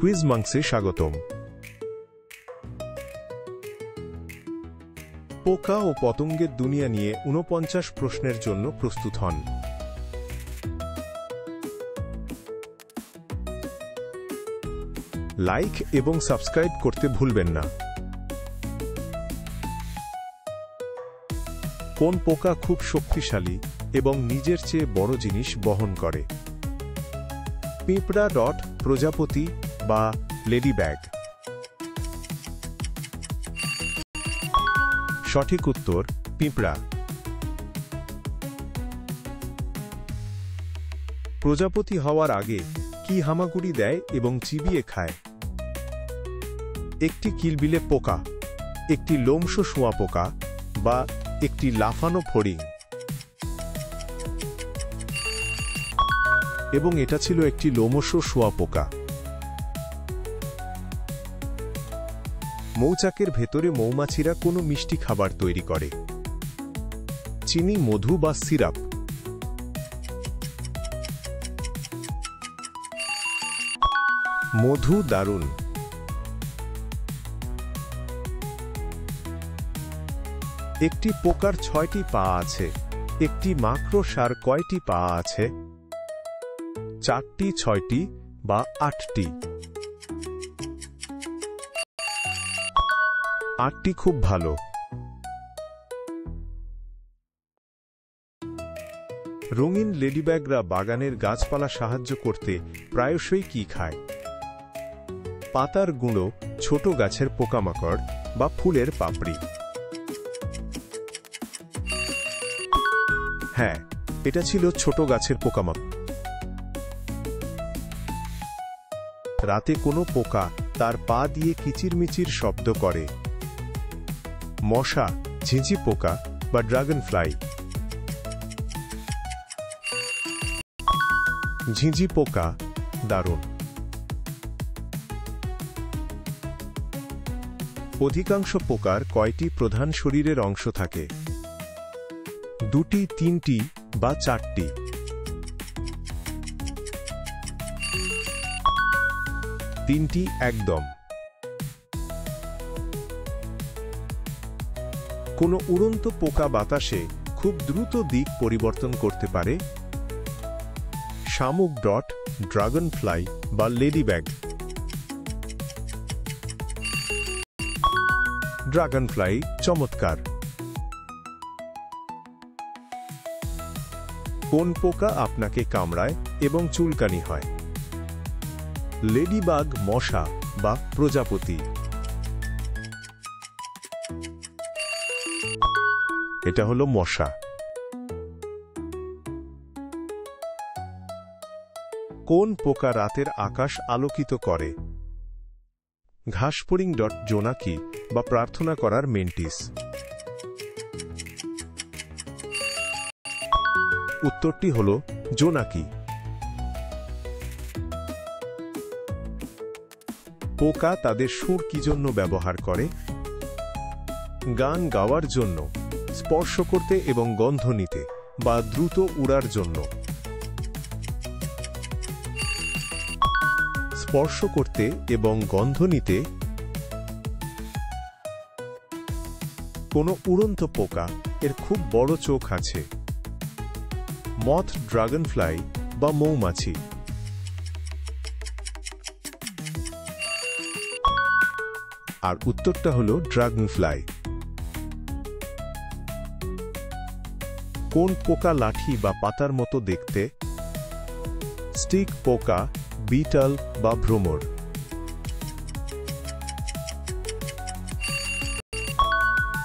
Quiz মাংসে স্বাগতম। পোকা ও পতঙ্গের দুনিয়া নিয়ে ৪৯ প্রশ্নের জন্য প্রস্তুত হন। লাইক এবং সাবস্ক্রাইব করতে ভুলবেন না। কোন পোকা খুব শক্তিশালী এবং নিজের চেয়ে বড় জিনিস বহন করে? পিঁপড়া, প্রজাপতি বা লেডিব্যাগ? সঠিক উত্তর পিঁপড়া। প্রজাপতি হওয়ার আগে কি হামাগুড়ি দেয় এবং চিবিয়ে খায়? একটি কিলবিলে পোকা, একটি লোমশ শুঁয়াপোকা বা একটি লাফানো ফড়িং? এবং এটা ছিল একটি লোমশ শুঁয়াপোকা। মৌচাকের ভেতরে মৌমাছিরা কোনো মিষ্টি খাবার তৈরি করে? চিনি, মধু বা সিরাপ? মধু। দারুণ। একটি পোকার ৬টি পা আছে, একটি মাকড়সার কয়টি পা আছে? ৪টি, ৬টি বা ৮টি? ৮টি। খুব ভালো। রঙিন লেডিব্যাগরা বাগানের গাছপালা সাহায্য করতে প্রায়শই কি খায়? পাতার গুঁড়ো, ছোট গাছের পোকামাকড় বা ফুলের পাপড়ি? হ্যাঁ, এটা ছিল ছোট গাছের পোকামাকড়। রাতে কোনো পোকা তার পা দিয়ে কিচিরমিচির শব্দ করে? মশা, ঝিঁঝি পোকা বা ড্রাগন ফ্লাই? ঝিঁঝি পোকা। দারুণ। অধিকাংশ পোকার কয়টি প্রধান শরীরের অংশ থাকে? ২টি, ৩টি বা ৪টি? ৩টি একদম। কোনো উড়ন্ত পোকা বাতাসে খুব দ্রুত দিক পরিবর্তন করতে পারে? শামুক, ড্রাগন ফ্লাই বা লেডিব্যাগ? Dragon fly. চমৎকার। কোন পোকা আপনাকে কামড়ায় এবং চুলকানি হয়? লেডিবাগ, মশা বা প্রজাপতি? এটা হলো মশা। কোন পোকা রাতের আকাশ আলোকিত করে? ঘাসফড়িং, জোনাকি বা প্রার্থনা করার মেন্টিস? উত্তরটি হল জোনাকি। পোকা তাদের সুর কি জন্য ব্যবহার করে? গান গাওয়ার জন্য, স্পর্শ করতে এবং গন্ধ নিতে বা দ্রুত উড়ার জন্য? স্পর্শ করতে এবং গন্ধ নিতে। কোনো উড়ন্ত পোকা এর খুব বড় চোখ আছে? মথ, ড্রাগন ফ্লাই বা মৌমাছি? আর উত্তরটা হলো ড্রাগন ফ্লাই। কোন পোকা লাঠি বা পাতার মতো দেখতে? স্টিক পোকা, বিটল বা ভ্রমর?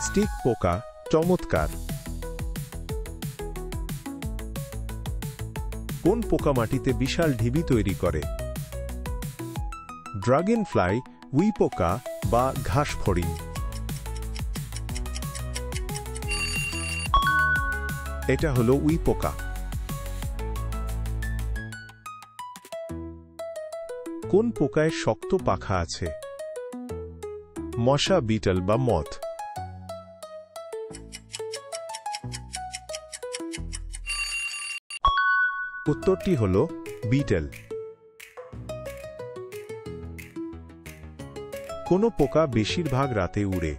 স্টিক পোকা। চমৎকার। কোন পোকা মাটিতে বিশাল ঢিবি তৈরি করে? ড্রাগন ফ্লাই, উই পোকা বা ঘাসফড়িং? এটা হলো উই পোকা। কোন পোকায় শক্ত পাখা আছে? মশা, বিটল বা মথ? উত্তরটি হল বিটল। কোনো পোকা বেশিরভাগ রাতে উড়ে?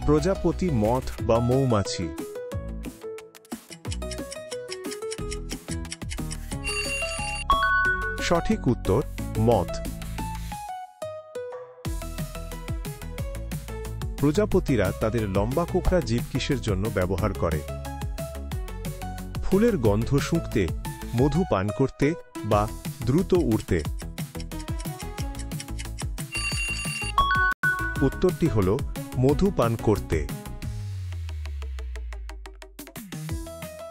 প্রজাপতি, মথ বা মৌমাছি? সঠিক উত্তর মথ। প্রজাপতিরা তাদের লম্বা কোঁকড়া জিভ কিসের জন্য ব্যবহার করে? ফুলের গন্ধ শুঁকতে, মধু পান করতে বা দ্রুত উড়তে? উত্তরটি হল মধু পান করতে।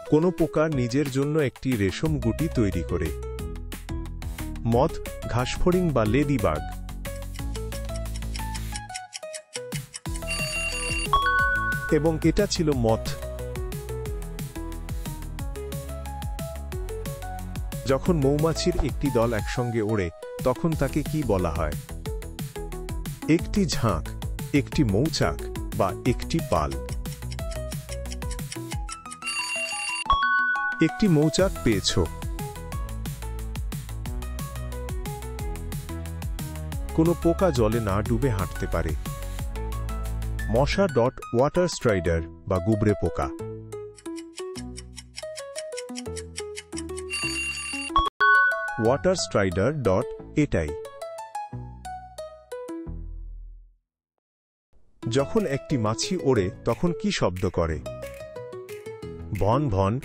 কোন পোকা নিজের জন্য একটি রেশম গুটি তৈরি করে? মথ, ঘাসফড়িং বা লেডিবাগ? এবং এটা ছিল মথ। যখন মৌমাছির একটি দল একসঙ্গে ওড়ে তখন তাকে কি বলা হয়? একটি ঝাঁক, একটি মৌচাক বা একটি পাল? একটি মৌচাক পেয়েছ। কোনো পোকা জলে না ডুবে হাঁটতে পারে? মশা, ওয়াটার স্ট্রাইডার বা গুবরে পোকা? ওয়াটার স্ট্রাইডার এটাই। যখন একটি মাছি ওড়ে তখন কি শব্দ করে? ভন ভন,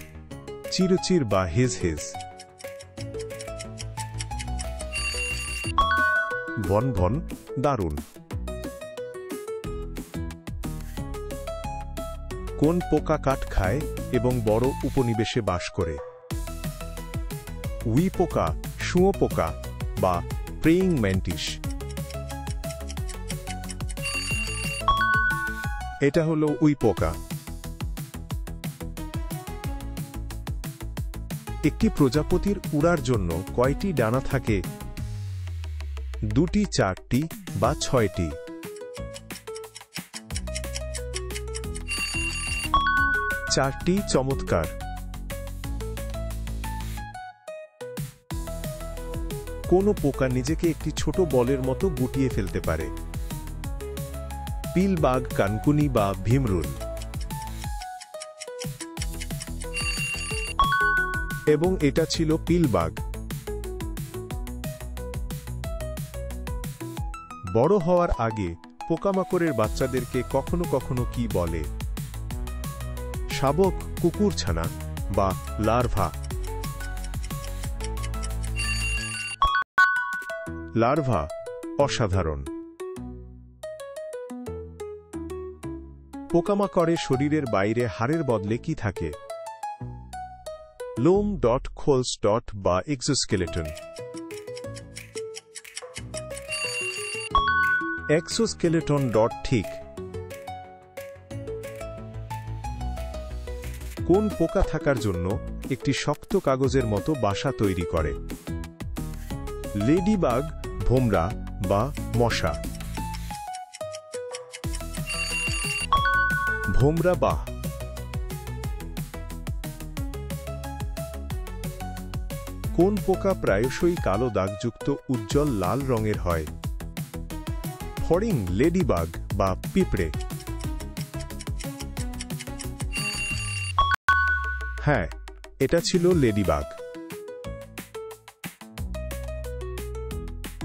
চিরচির বা হিজ হিজ? ভন ভন, দারুণ। কোন পোকা কাঠ খায় এবং বড় উপনিবেশে বাস করে? উই পোকা, শুঁয়োপোকা বা প্রেইং ম্যান্টিস? এটা হলো উই পোকা। একটি প্রজাপতির উড়ার জন্য কয়টি ডানা থাকে? 2টি, 4টি বা 6টি? চারটি। চমৎকার। কোন পোকা নিজেকে একটি ছোট বলের মতো গুটিয়ে ফেলতে পারে? পিলবাগ, কানকুনি বা ভীমরুল? এবং এটা ছিল পিলবাগ। বড় হওয়ার আগে পোকামাকড়ের বাচ্চাদেরকে কখনো কখনো কি বলে? শাবক, কুকুরছানা বা লার্ভা? লার্ভা। অসাধারণ। পোকামাকড়ের শরীরের বাইরে হাড়ের বদলে কি থাকে? লোম, খোলস বা এক্সোস্কেলেটন? এক্সোস্কেলেটন। ঠিক। কোন পোকা থাকার জন্য একটি শক্ত কাগজের মতো বাসা তৈরি করে? লেডিবাগ, ভোমরা বা মশা? ভোমরা। বাহ। কোন পোকা প্রায়শই কালো দাগযুক্ত উজ্জ্বল লাল রঙের হয়? ফড়িং, লেডিবাগ বা পিঁপড়ে? হ্যাঁ, এটা ছিল লেডিবাগ।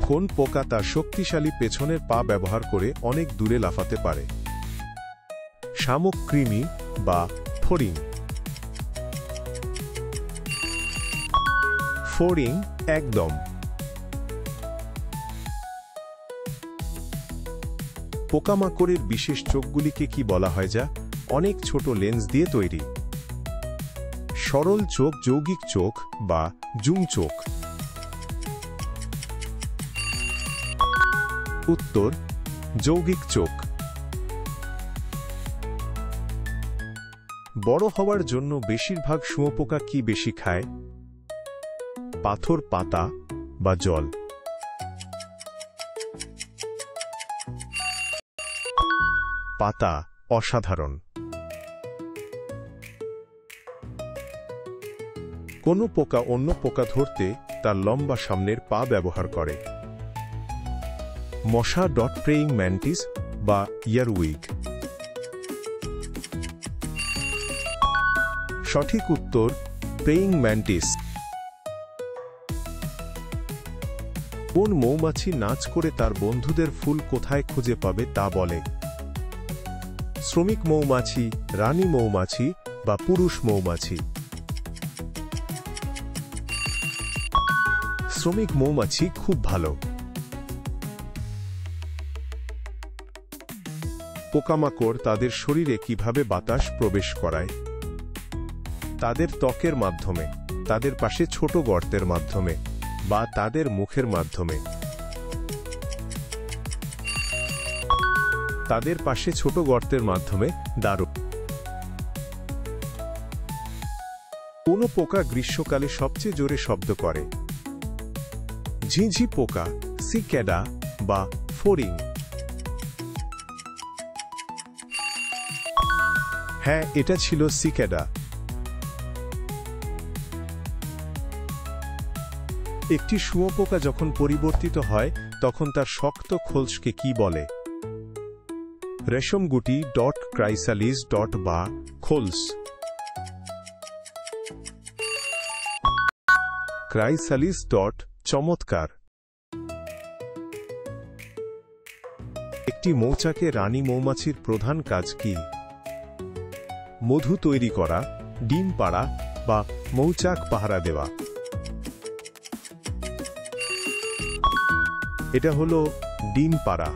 কোন পোকা তার শক্তিশালী পেছনের পা ব্যবহার করে অনেক দূরে লাফাতে পারে? শামুক, কৃমি বা ফড়িং? ফড়িং। একদম। পোকামাকড়ের বিশেষ চোখগুলিকে কি বলা হয় যা অনেক ছোট লেন্স দিয়ে তৈরি? সরল চোখ, যৌগিক চোখ বা জুম চোখ? উত্তর যৌগিক চোখ। বড় হওয়ার জন্য বেশিরভাগ শুঁয়োপোকা কি বেশি খায়? পাথর, পাতা বা জল? পাতা। অসাধারণ। কোনো পোকা অন্য পোকা ধরতে তার লম্বা সামনের পা ব্যবহার করে? মশা ডট প্রেইং ম্যান্টিস বা ইয়ারউইগ। সঠিক উত্তর প্রেইং ম্যান্টিস। কোন মৌমাছি নাচ করে তার বন্ধুদের ফুল কোথায় খুঁজে পাবে তা বলে? শ্রমিক মৌমাছি, রানী মৌমাছি বা পুরুষ মৌমাছি? শ্রমিক মৌমাছি খুব ভালো। পোকামাকড় তাদের শরীরে কিভাবে বাতাস প্রবেশ করায়? তাদের ত্বকের মাধ্যমে, তাদের পাশে ছোট গর্তের মাধ্যমে বা তাদের মুখের মাধ্যমে? তাদের পাশে ছোট গর্তের মাধ্যমে। দারুণ। কোন পোকা গ্রীষ্মকালে সবচেয়ে জোরে শব্দ করে? ঝিঁঝি পোকা, সিক্যাডা বা ফড়িং? হ্যাঁ, এটা ছিল সিক্যাডা। একটি শুঁয়োপোকা যখন পরিবর্তিত হয় তখন তার শক্ত খোলসকে কি বলে? রেশমগুটি ডট ক্রাইসালিস ডট বা খোলস? Chrysalis dot. চমৎকার। একটি মৌচাকে রানী মৌমাছির প্রধান কাজ কি? মধু তৈরি করা, ডিম পাড়া বা মৌচাক পাহারা দেওয়া? এটা হলো ডিম পাড়া।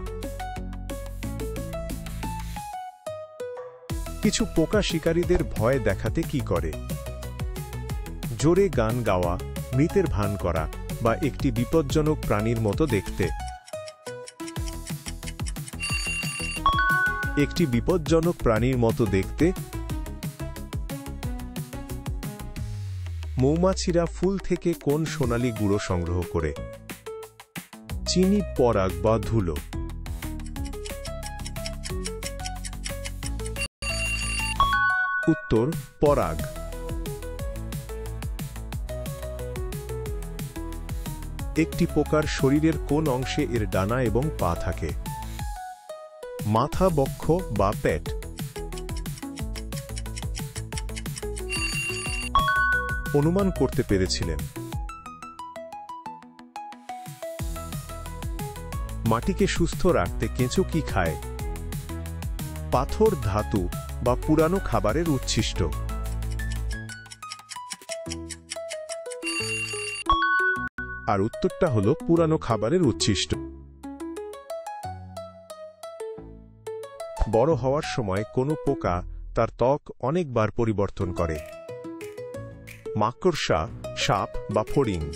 কিছু পোকা শিকারীদের ভয় দেখাতে কি করে? জোরে গান গাওয়া, মৃতের ভান করা বা একটি বিপজ্জনক প্রাণীর মতো দেখতে? একটি বিপজ্জনক প্রাণীর মতো দেখতে। মৌমাছিরা ফুল থেকে কোন সোনালী গুঁড়ো সংগ্রহ করে? চিনি, পরাগ বা ধুলো? উত্তর পরাগ। একটি পোকার শরীরের কোন অংশে এর ডানা এবং পা থাকে? মাথা, বক্ষ বা পেট? অনুমান করতে পেরেছিলেন। মাটিকে সুস্থ রাখতে কেঁচো কি খায়? পাথর, ধাতু বা পুরানো খাবারের উচ্ছিষ্ট? আর উত্তরটা হলো পুরানো খাবারের উচ্ছিষ্ট। বড় হওয়ার সময় কোনো পোকা তার ত্বক অনেকবার পরিবর্তন করে? মাকড়সা, সাপ বা ফড়িং?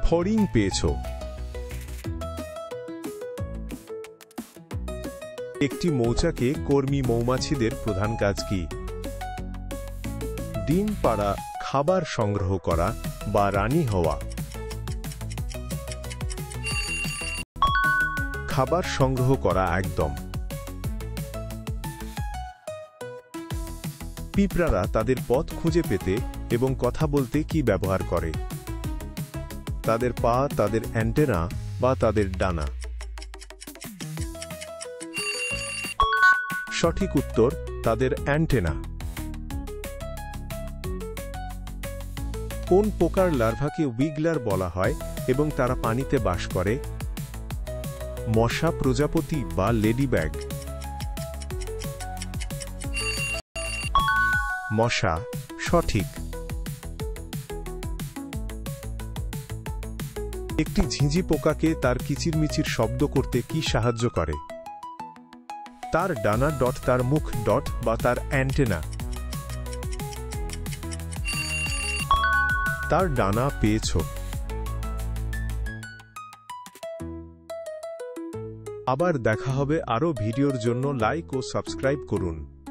ফড়িং পেয়েছ। একটি মৌচাকে কর্মী মৌমাছিদের প্রধান কাজ কি? ডিম পাড়া, খাবার সংগ্রহ করা বা রানী হওয়া? খাবার সংগ্রহ করা একদম। পিঁপড়ারা তাদের পথ খুঁজে পেতে এবং কথা বলতে কি ব্যবহার করে? তাদের পা, তাদের অ্যান্টেনা বা তাদের ডানা? সঠিক উত্তর তাদের অ্যান্টেনা। কোন পোকার লার্ভাকে উইগলার বলা হয় এবং তারা পানিতে বাস করে? মশা, প্রজাপতি বা লেডিব্যাগ? মশা সঠিক। একটি ঝিঁঝি পোকাকে তার কিচিরমিচির শব্দ করতে কি সাহায্য করে? তার ডানা ডট, তার মুখ ডট বা তার অ্যান্টেনা? তার ডানা পেয়েছ। আবার দেখা হবে আরও ভিডিওর জন্য লাইক ও সাবস্ক্রাইব করুন।